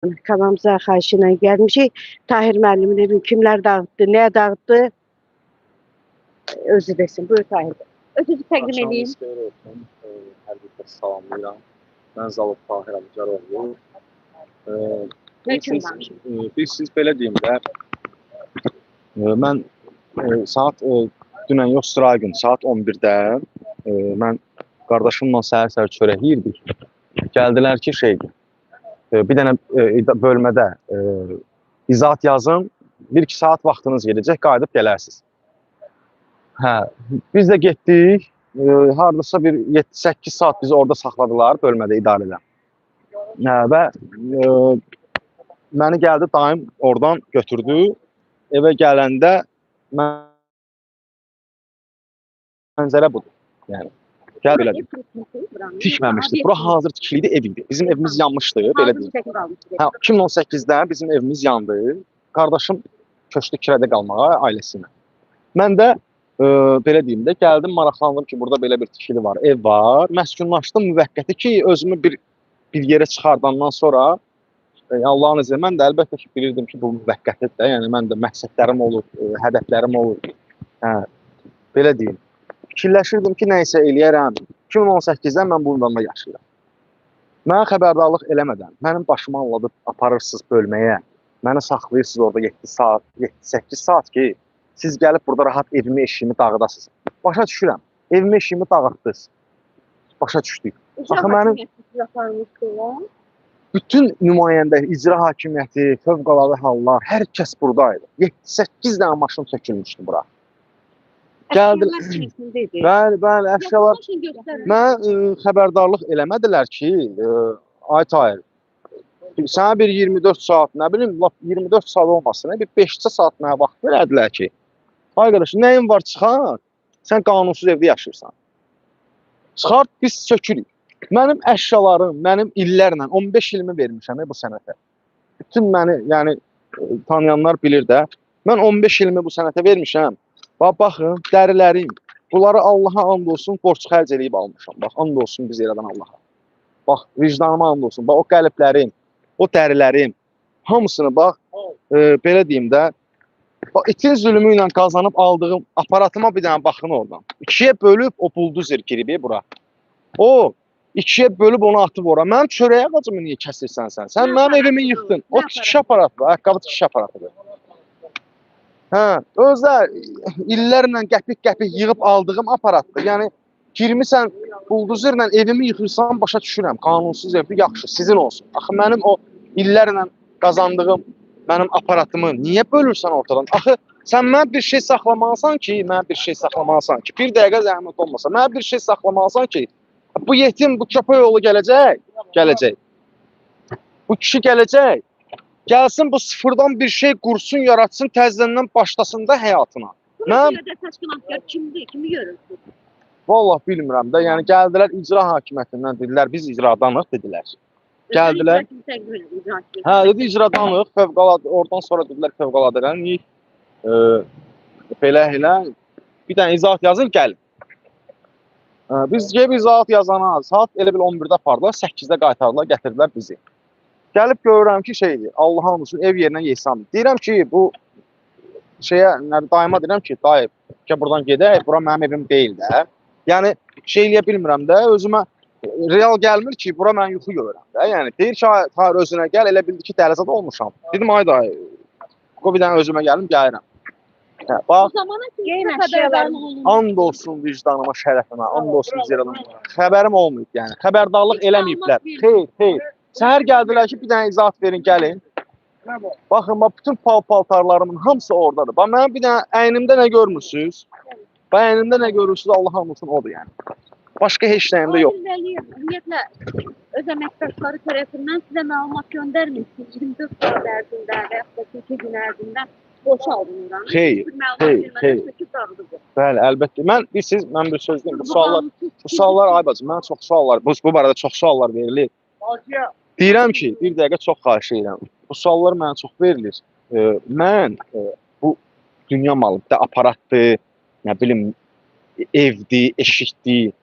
Kanalımıza xahişlə gəlmişik. Tahir müəllimin evi kimlər dağıtdı, nəyə dağıtdı? Özü desin. Buyur Tahir. Özünüzü təqdim edin. Axşamınız xeyir olsun. Hər bir salamlayıram. Mən Zalov Tahir Əlicaroğlu. Siz belə deyim də, mən saat dünən yox, sıra gün saat 11-də mən qardaşımla səhər-səhər çörək yeyirdik. Gəldilər ki, bir dənə bölmədə izahat yazın, 1-2 saat vaxtınız gedəcək, qayıdıb gələrsiniz. Hə, biz də getdik, hardasa bir 7-8 saat bizi orada saxladılar, bölmədə idarə edən. Və məni gəldi, daim oradan götürdü, evə gələndə mənzərə budur. Yəni, gəl belə deyim. Tikməmişdi. Bura hazır tikiliydi, ev idi. Bizim evimiz yanmışdı, belə deyim. Hə, 2018-də bizim evimiz yandı. Qardaşım köçdü kirədə qalmağa ailəsinə. Mən də belə deyim də, gəldim, maraqlandım ki, burada belə bir tikili var, ev var. Məskunlaşdım müvəqqəti ki, özümü bir yerə çıxardandan sonra Allahın izniyle mən də əlbəttə ki, bilirdim ki, bu müvəqqətidir də. Yəni, mən də məqsədlərim olur, hədəflərim olur. Hə, belə deyim. Fikirləşirdim ki, nəysə eləyərəm. 2018-dən mən bu ünvanda yaşayıram. Mənə xəbərdarlıq eləmədən, mənim başımı anladıb aparırsınız bölməyə, məni saxlayırsınız orada 7-8 saat ki, siz gəlib burada rahat evimi, eşiyimi dağıdasınız. Başa düşürəm. Evimi, eşiyimi dağıtdınız. Başa düşdük. Axı mənim bütün nümayəndə, icra hakimiyyəti, fövqəladə hallar, hər kəs buradaydı. 7-8 dənə maşın tökülmüşdü bura. Bəli, əşyalar. Mənə xəbərdarlıq eləmədilər ki, ay Tahir, sənə bir 24 saat, nə bilim, 24 saat olmasın, bir 5 saat mənə vaxt verədilər ki, ay qardaş, nəyin var çıxar, sən qanunsuz evdə yaşayırsan. Çıxart, biz sökürük. Mənim əşyalarım, mənim illərlə, 15 ilimi vermişəm bu sənətə. Bütün məni, yəni, tanıyanlar bilir də, mən 15 ilimi bu sənətə vermişəm. Baxın, dərilərim, bunları Allaha and olsun, borc xərc eləyib almışam. Bax, and olsun biz yaradan Allaha. Bax, vicdanıma and olsun, bax, o qəlblərim, o dərilərim, hamısını bax, belə deyim də, bax, itin zülmü ilə qazanıb aldığım aparatıma bir dənə baxın oradan. 2-yə bölüb o buldozer girib bura. O, 2-yə bölüb onu atıb ora. Mənim çörək ağacımı niyə kəsirsən sən? Sən mənim evimi yıxdın. O tikiş aparatıdır, ayaqqabı tikiş aparatıdır. Hə, özlər illərlə qəpik-qəpik yığıb aldığım aparatdır. Yəni, girmisən buldozerlə evimi yıxırsan, başa düşürəm. Qanunsuz evdir, yaxşı, sizin olsun. Axı, mənim o illərlə qazandığım mənim aparatımı niyə bölürsən ortadan? Axı, sən mənə bir şey saxlamalısan ki, bir dəqiqə zəhmət olmasa, mənə bir şey saxlamalısan ki, bu yetim, bu köpək oğlu gələcək. Bu kişi gələcək. Gəlsin bu sıfırdan bir şey qursun, yaratsın, təzədən başlasın da həyatına. Mən təşkilatçılar kimdir, kimi görürsünüz? Vallahi bilmirəm də, yəni gəldilər icra hakimiyyətindən dedilər, biz icradanıq dedilər. Gəldilər. Hə, dedi icradanıq, fövqəladə, oradan sonra dedilər fövqələdələr, belə bir dənə izahat yazın, gəlin. Biz gəlib izahat yazana, saat elə bil 11-də apardılar, 8-də qaytardılar, gətirdilər bizi. Gəlib görürəm ki, Allah'a olsun, ev yerinə yeysən. Deyirəm ki, bu dayıma deyirəm ki, dayı, buradan gedək, bura mənim evim deyil də. Yəni, eləyə bilmirəm də, özümə real gəlmir ki, bura mən yuxu görürəm də. Yəni, deyir ki, Tahir özünə gəl, elə bildi ki, dəlizada olmuşam. Dedim, ay dayı, bir dənə özümə gəlim, gəlirəm. Bax, and olsun vicdanıma, şərəfimə, and olsun ziradan. Xəbərim olmayıb, yəni, xəbərdarlıq eləməyiblər. Xeyr. Səhər gəldilər ki, bir dənə izahat verin, gəlin. Baxın, bütün paltarlarımın hamısı oradadır. Bax, mənim bir dənə əynimdə nə görmürsünüz? Bax, əynimdə nə görürsünüz, Allah olsun, odur yəni. Başqa heç nəyimdə yox. Ümumiyyətlə, öz əməkdaşları tərəfindən sizə məlumat göndərmişsiniz. 24 saat ərzində və yaxud da 2 gün ərzində boşaldın. Xeyr. Bəli, əlbəttə. Mən bir söz deyim, bu suallar, ay bacım, mənə çox suallar, bu barədə çox suallar verilir. Deyirəm ki, bir dəqiqə çox xahiş edirəm. Bu suallar mənə çox verilir. Mən bu dünya malı, aparatdır, nə bilim, evdir, eşikdir,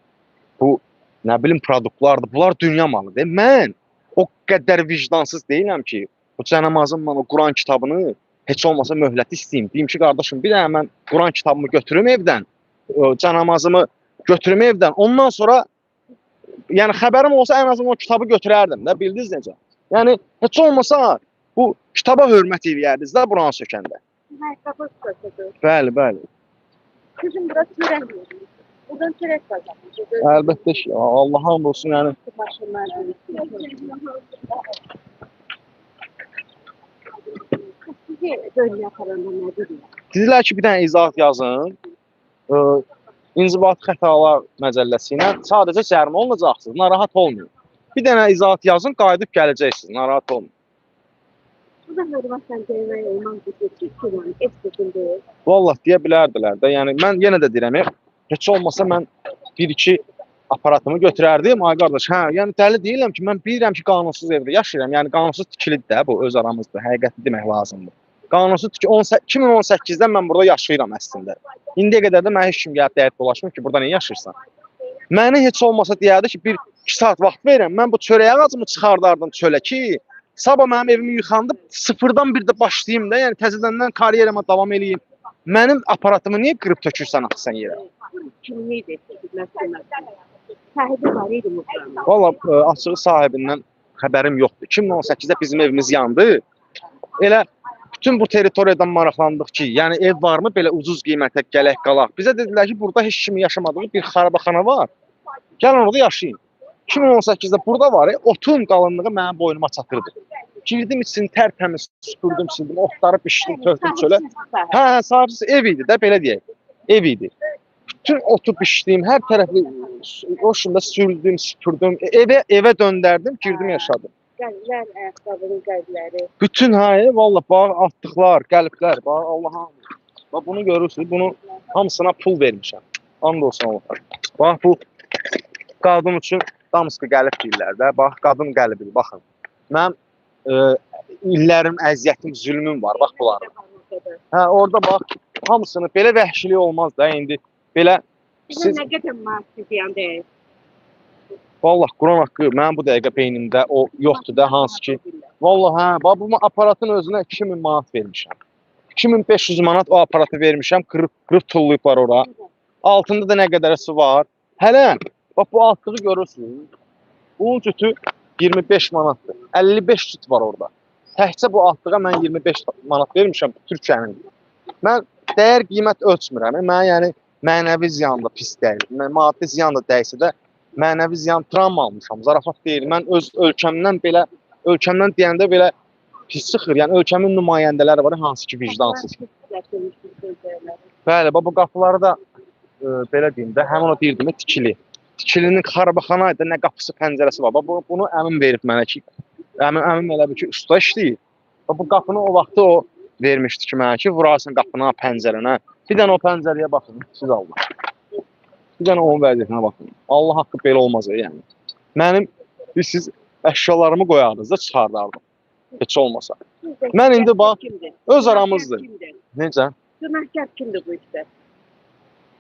bu, nə bilim, produktlardır. Bunlar dünya malıdır. Mən o qədər vicdansız deyiləm ki, o cənamazın mən o Quran kitabını heç olmasa möhlət istəyim. Deyim ki, qardaşım, bir dənə mən Quran kitabımı götürüm evdən, cənamazımı götürüm evdən. Ondan sonra yəni xəbərim olsa ən azından o kitabı götürərdim də, bildiniz necə? Yəni heç olmasa bu kitaba hörmət eləyərdiniz də Quran sökəndə. Bəli, bəli. Kızım burası çörək verir. Buradan çörək kazanmış. Əlbəttə ki, Allah hamd olsun, yəni Sizi böyle yaparanda ne diyeyim? dedilər ki, bir dənə izahat yazın. İnzibati xətalar məcəlləsi ilə sadəcə cərimə olunacaqsınız, narahat olmayın. Bir dənə izahat yazın, qayıdıb gələcəksiniz, narahat olmayın. Burada hörmətlə demək olmaz ki, Türkiyənin etkisində. Vallahi deyə bilərdilər də. Yəni mən yenə də deyirəm, heç olmasa mən 1-2 aparatımı götürərdim. Ay qardaş, hə, yəni dəli deyiləm ki, mən bilirəm ki, qanunsuz evdə yaşayıram. Yəni qanunsuz tikilidir də bu öz aramızda, həqiqəti demək lazımdır. Qanunsuz 2018-dən mən burada yaşayıram əslində. İndiyə qədər də mənə heç kim gəlib deyib dolaşmır ki, burada nə yaşayırsan? Məni heç olmasa deyərdi ki, 1-2 saat vaxt verirəm. Mən bu çörək ağacımı çıxardardım çölə ki, sabah mənim evimi yıxandı, sıfırdan bir də başlayayım da, yəni təzədəndən karyerama davam eləyim. Mənim aparatımı niyə qırıb tökürsən axı sən yerə? Kim neydi? Sahibi var idi muhtemelen. Valla açığı sahibindən xəbərim yoxdur. 2018-də bizim evimiz yandı. Elə bütün bu territoriyadan maraqlandıq ki, yəni ev varmı belə ucuz qiymətə gələk qalaq. Bizə dedilər ki, burada heç kimi yaşamadığı bir xarabaxana var. Gəlin orada yaşayın. 2018-də burada var, otun qalınlığı mənim boynuma çatırdı. Girdim içini tərtəmiz süpürdüm, sildim, otları bişdim, tökdüm çölə. Hə, sahibsiz ev idi də, belə deyək. Ev idi. Bütün otu bişdim, hər tərəfi o şunda sürdüm, süpürdüm. Evə döndərdim, girdim, yaşadım. Qəlblər, ayaqqabının qəlbləri. Bütün valla bax atdıqlar, qəlblər, bax Allah'a. Bax bunu görürsünüz, bunu hamısına pul vermişəm. And olsun Allah. Bax bu qadın üçün damıskı qəlb deyirlər də. Bax qadın qəlbi, baxın. Mənim illərim, əziyyətim, zülmüm var, bax bunların. Hə, orada bax hamısını belə vəhşilik olmaz da indi. Belə Sizin nə qədər maaşı deyəndə? Vallahi Quran haqqı mənim bu dəqiqə beynimdə o yoxdur da, hansı ki. Vallahi hə, bax bu aparatın özünə 2000 manat vermişəm. 2500 manat o aparatı vermişəm, qırıb tullayıblar ora. Altında da nə qədərisi var. Hələ bax bu altlığı görürsünüz. Bunun cütü 25 manatdır. 55 cüt var orada. Təkcə bu altlığa mən 25 manat vermişəm Türkiyənin. Mən dəyər qiymət ölçmürəm. Mən yəni mənəvi ziyan da pis deyil. Maddi ziyan da dəysə də mənəvi ziyan travma almışam. Zarafat deyil. Mən öz ölkəmdən deyəndə belə pis çıxır. Yəni ölkəmin nümayəndələri var, hansı ki vicdansız. Bəli, bu qapıları da belə deyim də, həmin o deyirdim tikili. Tikilinin xarabaxana idi, nə qapısı, pəncərəsi var. Bunu əmim verib mənə ki, əmim elə bir ki, usta işləyir. Bu qapını o vaxtı o vermişdi ki mənə ki, vurarsan qapına, pəncərənə. Bir dənə o pəncərəyə baxın, siz Allah. Bir dənə onun vəziyyətinə baxın. Allah haqqı belə olmaz yəni. Mənim siz əşyalarımı qoyardınız da çıxardardım. Heç olmasa. Mən indi bax, öz aramızdır. Necə? Günahkar kimdir bu işdə?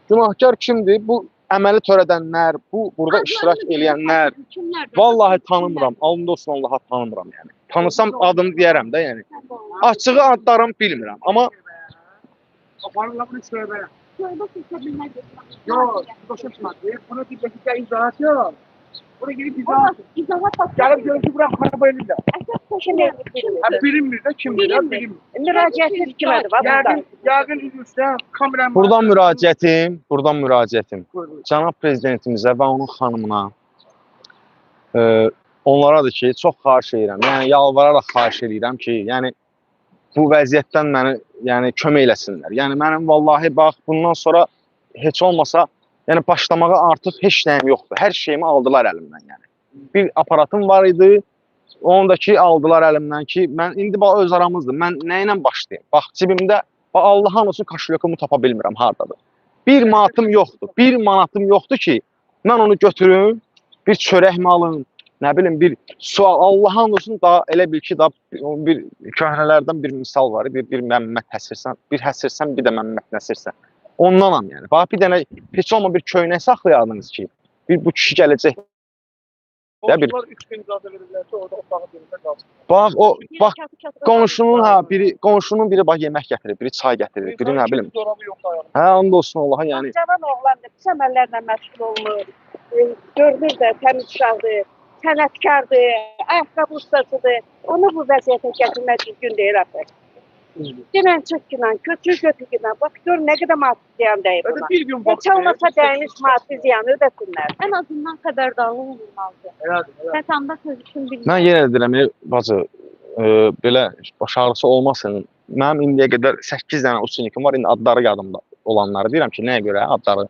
Günahkar kimdir? Bu əməli törədənlər, burada iştirak eləyənlər. Vallahi tanımıram. Allah olsun Allaha tanımıram yəni. Tanısam adını deyərəm də yəni. Açığı adlarımı bilmirəm. Amma Aparırlar bunu şöbəyə. Şöbə seçebilmez. Yox, başa çıxmadı. Bunu bir dəqiqə izahat yox. Bura gelip izahat. İzahat bak. Gəlib görür ki, bura xaraba elirlər. Əsas peşələr. Bilinmir də kimdir, bilinmir. Müraciətiniz kimədir? Yəqin üzrə kameranın. buradan müraciətim. Cənab prezidentimizə və onun xanımına onlara da ki, çox xahiş edirəm. Yəni yalvararaq xahiş edirəm ki, yəni bu vəziyyətdən məni kömək eləsinlər. Yəni mənim vallahi bax bundan sonra heç olmasa yəni başlamağa artıq heç nəyim yoxdur. Hər şeyimi aldılar əlimdən yəni. Bir aparatım var idi. Onu da ki aldılar əlimdən ki mən indi bax öz aramızdır. Mən nə ilə başlayım? Bax cibimdə bax Allahın olsun kaşalyokumu tapa bilmirəm hardadır. 1 manatım yoxdur. 1 manatım yoxdur ki mən onu götürüm, bir çörək mi alım, nə bilim bir sual. Allahın olsun da elə bil ki da bir köhnələrdən bir misal var. Bir Məmməd Həsirsən, bir Həsirsən, bir də Məmməd Nəsirsən. Ondanam yəni. Bax bir dənə heç olma bir köynək saxlayardınız ki, bu kişi gələcək Ya bir Qonşular 3 gün icazə verirlərsə, orada otağın birində qalsın. bax qonşunun biri bax yemək gətirir, biri çay gətirir, biri nə bilim. Zoramı yoxdur ayağında. Hə, and olsun Allaha, yəni Cavan oğlandır, pis əməllərlə məşğul olmur. Görünür də təmiz uşaqdır, sənətkardır, ayaqqabı ustasıdır. Onu bu vəziyyətə gətirmək düzgün deyil artıq. Dinən çıx gündən, götür gündən. Bax gör nə qədər maddi ziyan dəyir Öyle ona. bir gün bak. Heç olmasa dəymiş maddi ziyanı ödəsinlər. Ən azından xəbərdarlıq olunmalıdır. Herhalde. Vətəndaş öz üçün bilmir. mən yenə də deyirəm, bacı, belə baş ağrısı olmasın. Mənim indiyə qədər 8 dənə uçunikim var, indi adları yadımda olanları deyirəm ki, nəyə görə adları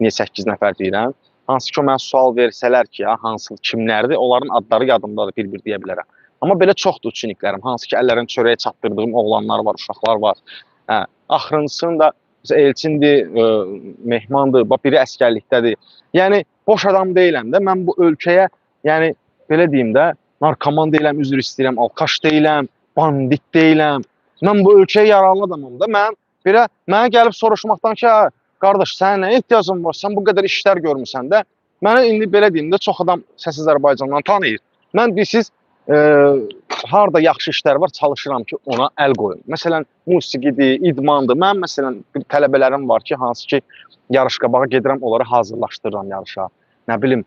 niyə 8 nəfər deyirəm. Hansı ki, o mənə sual versələr ki, ya, hansı kimlərdir, onların adları yadımdadır, bir-bir deyə bilərəm. Amma belə çoxdur uçuniklərim, hansı ki, əllərin çörəyə çatdırdığım oğlanlar var, uşaqlar var. Hə, axırıncısını da Elçindir, Mehmandır, biri əskərlikdədir. Yəni, boş adam deyiləm də, mən bu ölkəyə, yəni, belə deyim də, narkoman deyiləm, üzr istəyirəm, alkaş deyiləm, bandit deyiləm. Mən bu ölkəyə yararlı adamım da, mənə gəlib soruşmaqdan ki, qardaş, sənin nə ehtiyacın var, sən bu qədər işlər görmüsən də, mənə indi belə deyim də, çox adam Səs Azərbaycandan tanıyır. Mən siz harada yaxşı işlər var, çalışıram ki, ona əl qoyun. Məsələn, musiqidir, idmandır. Mən, məsələn, tələbələrim var ki, hansı ki, yarış qabağa gedirəm, onları hazırlaşdırıram yarışa. Nə bilim,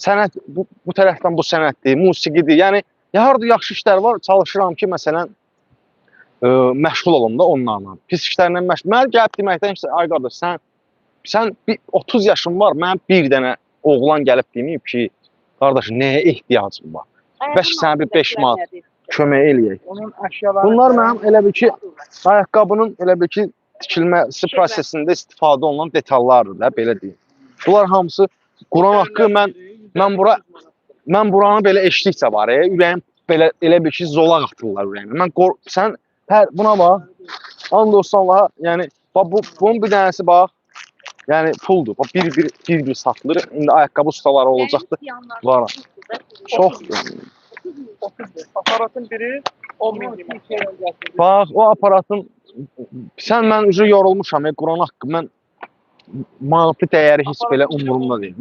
sənət, bu tərəfdən bu sənətdir, musiqidir. Yəni, harada yaxşı işlər var, çalışıram ki, məsələn, məşğul olum da onlarla. Pis işlərlə məşğul. Mən gəlib deməkdən ki, ay qardaş, sən 30 yaşın var, mənim bir dənə oğlan gəlib deməyib ki, qardaş, nəyə ehtiyacın var? Bəlkə sənə bir 5 manat kömək eləyək. Onun əşyaları... Bunlar mənim elə bil ki, ayaqqabının elə bil ki, tikilməsi prosesində istifadə olunan detallardır da, belə deyim. Bunlar hamısı Quran haqqı, mən buranı belə eşitdikcə var, ürəyim belə elə bil ki, zolaq atırlar ürəyimə. Sən buna bax, and olsun Allaha, yəni, bunun bir dənəsi bax, yəni puldur. Bir satılır. İndi ayaqqabı ustaları olacaqdır. Var. Çoxdur. Aparatın biri 10 min Bax, o aparatın, mən üzü yorulmuşam, Quran haqqı, mən manatlı dəyəri heç belə umurumda deyil.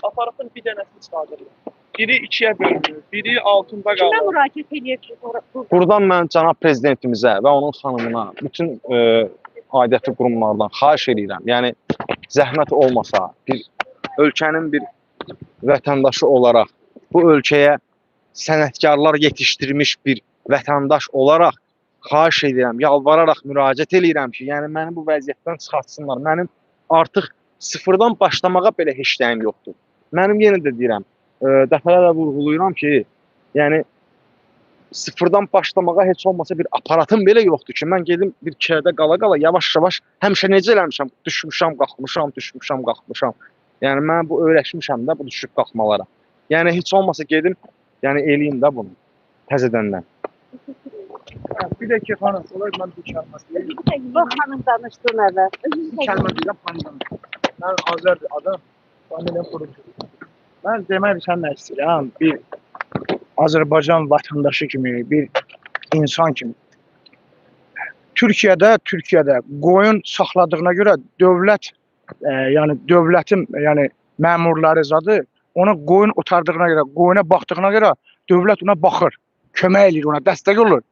Aparatın bir dənəsini çıxardır. Biri 2-yə bölünür, biri altında qalır. Kimə müraciət edirsiniz? Buradan mən cənab prezidentimizə və onun xanımına, bütün aidiyyatı qurumlardan xahiş edirəm. Yəni, zəhmət olmasa, ölkənin bir vətəndaşı olaraq, bu ölkəyə sənətkarlar yetişdirmiş bir vətəndaş olaraq xahiş edirəm, yalvararaq müraciət edirəm ki, yəni məni bu vəziyyətdən çıxartsınlar. Mənim artıq sıfırdan başlamağa belə heç nəyim yoxdur. Mənim yenə də deyirəm, dəfələrlə vurğulayıram ki, yəni sıfırdan başlamağa heç olmasa bir aparatım belə yoxdur ki, mən gedim bir kərdə qala-qala yavaş-yavaş həmişə necə eləmişəm, düşmüşəm, qalxmışam. Yəni mən bu öyrəşmişəm də bu düşüb qalxmalara. Yəni heç olmasa gedim, yəni eləyim də bunu təzədəndən. Bir də ki, xanım, olay mən bir kəlmə deyim. Bu xanım danışdığın əvvəl. Bir kəlmə deyirəm, xanım. Mən Azər adam, familiyam qurucu. Mən demək sən nə istəyirəm? Bir Azərbaycan vətəndaşı kimi, bir insan kimi. Türkiyədə qoyun saxladığına görə dövlət, yəni dövlətin, yəni məmurları zadı ona qoyun otardığına görə, qoyuna baxdığına görə dövlət ona baxır, kömək edir ona, dəstək olur.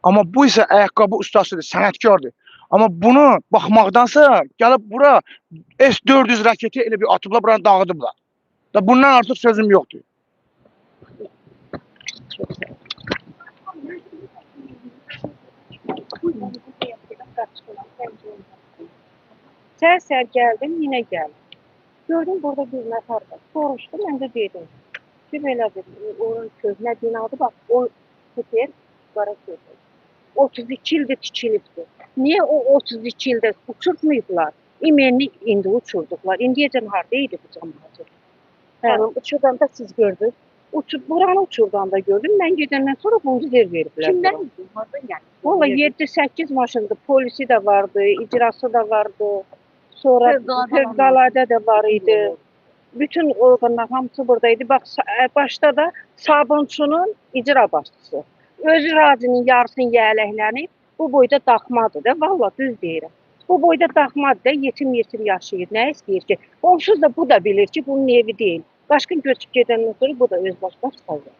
Amma bu isə ayaqqabı ustasıdır, sənətkardır. Amma bunu baxmaqdansa gəlib bura S-400 raketi elə bir atıblar, buranı dağıdıblar. Da bundan artıq sözüm yoxdur. Səhər gəldim, yenə gəldim. Gördüm burada bir nəfər var. Soruşdu, mən də dedim. Ki, belədir, onun köhnə binadır, bax, o kuper, qara köpək. 32 ildir tikilibdir. Niyə o 32 ildə uçurtmayıblar? İmenlik indi uçurduqlar. İndiyəcən harada idi bu cəmiyyəti? Uçurdanda siz gördünüz. Buranı uçurdanda gördüm. Mən gedəndən sonra bunu yer veriblər. Kimdən? Valla 7-8 maşındır. Polisi də vardı, icrası da vardı. Sonra fövqəladə də var idi. Bütün orqanlar hamısı buradaydı. Bax, başda da Sabunçunun icra başçısı. Özü razinin yarısını yələklənib, bu boyda daxmadır da, valla düz deyirəm. Bu boyda daxmadır da, yetim yaşayır, nə istəyir ki? Onsuz da bu da bilir ki, bunun evi deyil. Daşqın köçüb gedəndən sonra bu da öz başına çıxacaq.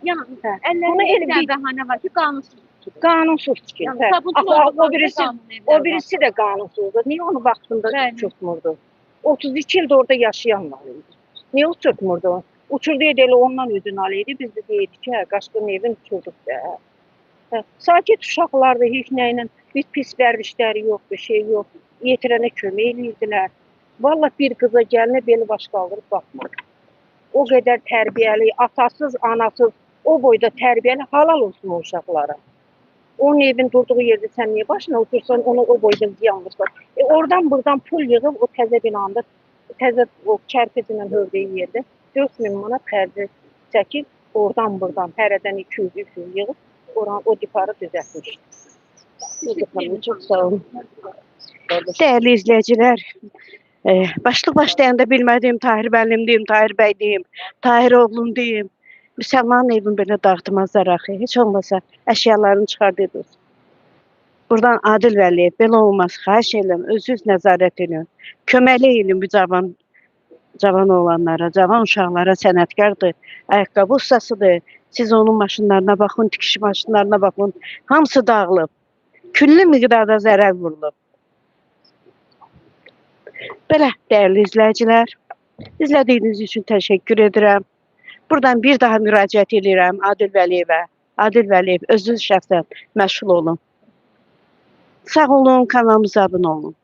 Yəni Hə. Bunu əllərində elə bir dənə bəhanə var ki, qanunsuz tikir. qanunsuz tikir. Yəni Hə. Sabunçu Axı orada o birisi o birisi də qanunsuzdur. Niyə onu vaxtında Bəli. çökmürdü? 32 ildir orada yaşayan var idi. Niyə o çökmürdü? Uçurdu elə ondan ödün alıydı. Biz də deyirdik ki, hə, Qaşqın evin uçurduq da. Hə. Sakit uşaqlardı, heç nə ilə bir pis vərdişləri yoxdur, şey yox. Yetirənə kömək edirdilər. Vallahi bir qıza gəlinə beli baş qaldırıb baxmadı. O qədər tərbiyəli, atasız, anasız, o boyda tərbiyəli, halal olsun o uşaqlara. Onun evin durduğu yerdə sən niyə başına otursan, onu o boyda ziyan vursan. Oradan buradan pul yığıb o təzə binanda, təzə o kərpiclə hövdəyi yerdə 4000 manat xərci çəkib, oradan buradan hərədən 200 yığıb, oran o diparı düzəltmiş. Çox sağ olun. Değerli izleyiciler, başlık başlayanda bilmədiyim Tahir müəllim Tahir bəy deyim, Tahir oğlum deyim. Müsəlmanın evini belə dağıtmazlar axı. Heç olmasa əşyalarını çıxardırdınız. Buradan Adil Vəliyev, belə olmaz, xahiş edirəm, özünüz nəzarət edin. Köməkli edin bu cavan oğlanlara, cavan uşaqlara, sənətkardır, ayaqqabı ustasıdır. Siz onun maşınlarına baxın, tikiş maşınlarına baxın, hamısı dağılıb. Küllü miqdarda zərər vurulub. Belə, dəyərli izləyicilər, izlədiyiniz üçün təşəkkür edirəm. Buradan bir daha müraciət edirəm Adil Vəliyevə. Adil Vəliyev, özünüz şəxsən məşğul olun. Sağ olun, kanalımıza abunə olun.